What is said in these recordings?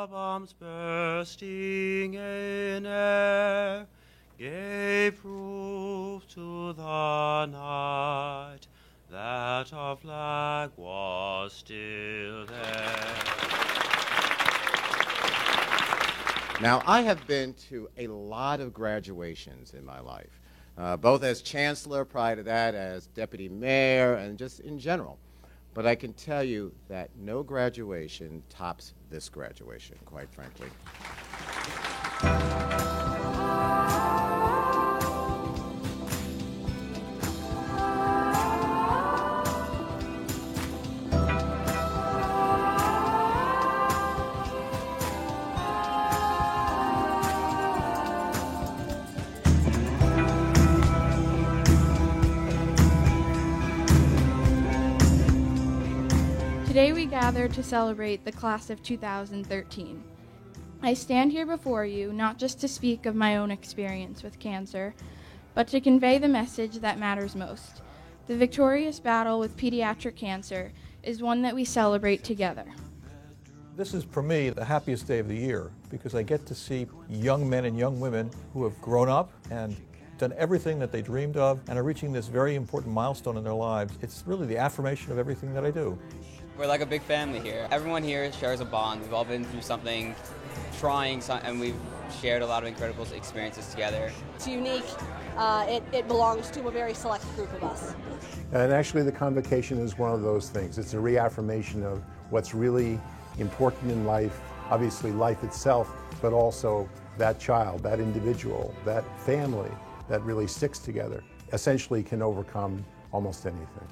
bombs bursting in air gave proof to the night that our flag was still there. Now, I have been to a lot of graduations in my life, both as chancellor, prior to that as deputy mayor, and just in general. But I can tell you that no graduation tops this graduation, quite frankly. Today we gather to celebrate the class of 2013. I stand here before you not just to speak of my own experience with cancer, but to convey the message that matters most. The victorious battle with pediatric cancer is one that we celebrate together. This is, for me, the happiest day of the year because I get to see young men and young women who have grown up and done everything that they dreamed of and are reaching this very important milestone in their lives. It's really the affirmation of everything that I do. We're like a big family here. Everyone here shares a bond. We've all been through something, and we've shared a lot of incredible experiences together. It's unique. It belongs to a very select group of us. And actually the convocation is one of those things. It's a reaffirmation of what's really important in life, obviously life itself, but also that child, that individual, that family that really sticks together, essentially can overcome almost anything.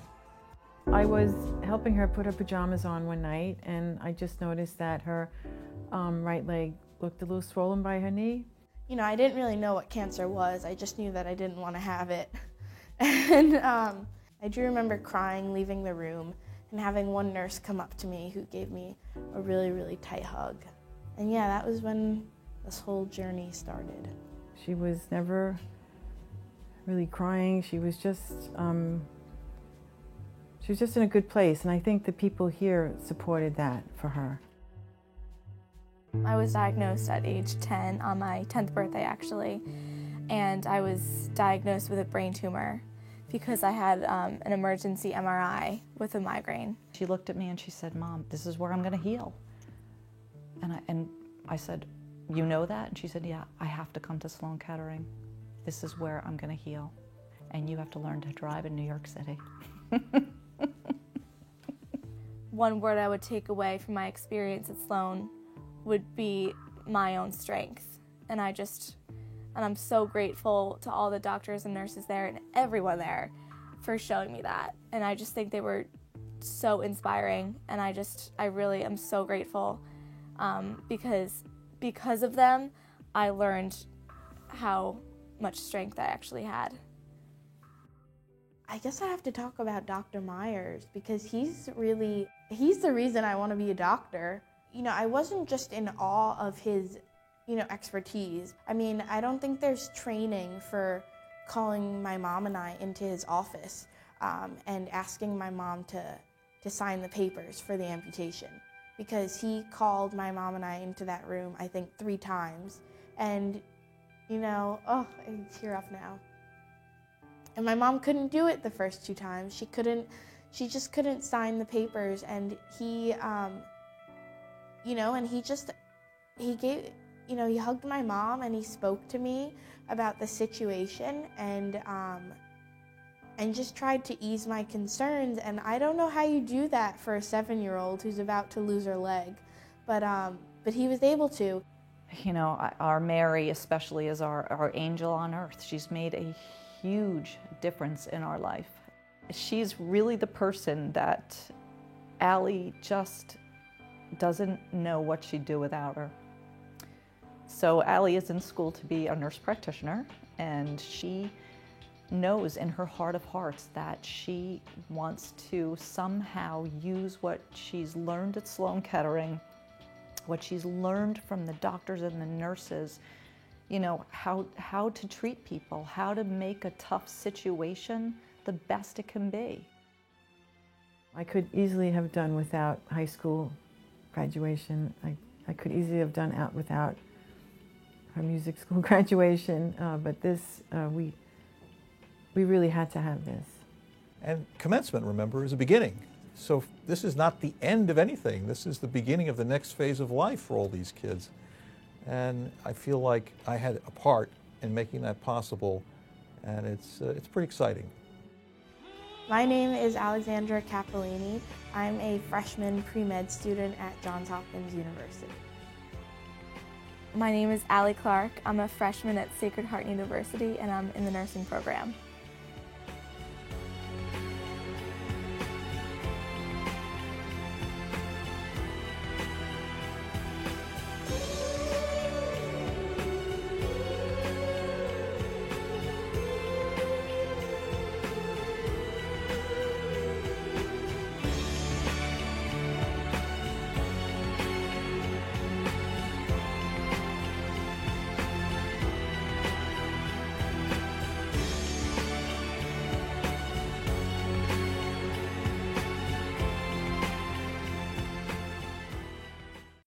I was helping her put her pajamas on one night, and I just noticed that her right leg looked a little swollen by her knee. You know, I didn't really know what cancer was. I just knew that I didn't want to have it. And I do remember crying, leaving the room, and having one nurse come up to me who gave me a really, really tight hug. And yeah, that was when this whole journey started. She was never really crying. She was just in a good place, and I think the people here supported that for her. I was diagnosed at age 10, on my 10th birthday actually, and I was diagnosed with a brain tumor because I had an emergency MRI with a migraine. She looked at me and she said, "Mom, this is where I'm going to heal." And I said, "You know that?" And she said, "Yeah, I have to come to Sloan Kettering. This is where I'm going to heal. And you have to learn to drive in New York City." One word I would take away from my experience at Sloan would be my own strength. And I'm so grateful to all the doctors and nurses there and everyone there for showing me that. And I just think they were so inspiring, and I really am so grateful because of them, I learned how much strength I actually had. I guess I have to talk about Dr. Myers because he's the reason I want to be a doctor. You know, I wasn't just in awe of his, expertise. I mean, I don't think there's training for calling my mom and I into his office and asking my mom to sign the papers for the amputation, because he called my mom and I into that room, I think 3 times. And, I tear up now. And my mom couldn't do it the first 2 times. She just couldn't sign the papers. And he he hugged my mom and he spoke to me about the situation and just tried to ease my concerns. And I don't know how you do that for a 7-year-old who's about to lose her leg, but he was able to. Our Mary especially is our angel on earth. She's made a huge difference in our life. She's really the person that Allie just doesn't know what she'd do without her. So Allie is in school to be a nurse practitioner, and she knows in her heart of hearts that she wants to somehow use what she's learned at Sloan Kettering, what she's learned from the doctors and the nurses, how to treat people, how to make a tough situation the best it can be. I could easily have done without high school graduation. I I could easily have done out without her music school graduation, but this, we really had to have this. And commencement, remember, is a beginning. So this is not the end of anything. This is the beginning of the next phase of life for all these kids. And I feel like I had a part in making that possible, and it's pretty exciting. My name is Alexandra Cappellini. I'm a freshman pre-med student at Johns Hopkins University. My name is Allie Clark. I'm a freshman at Sacred Heart University, and I'm in the nursing program.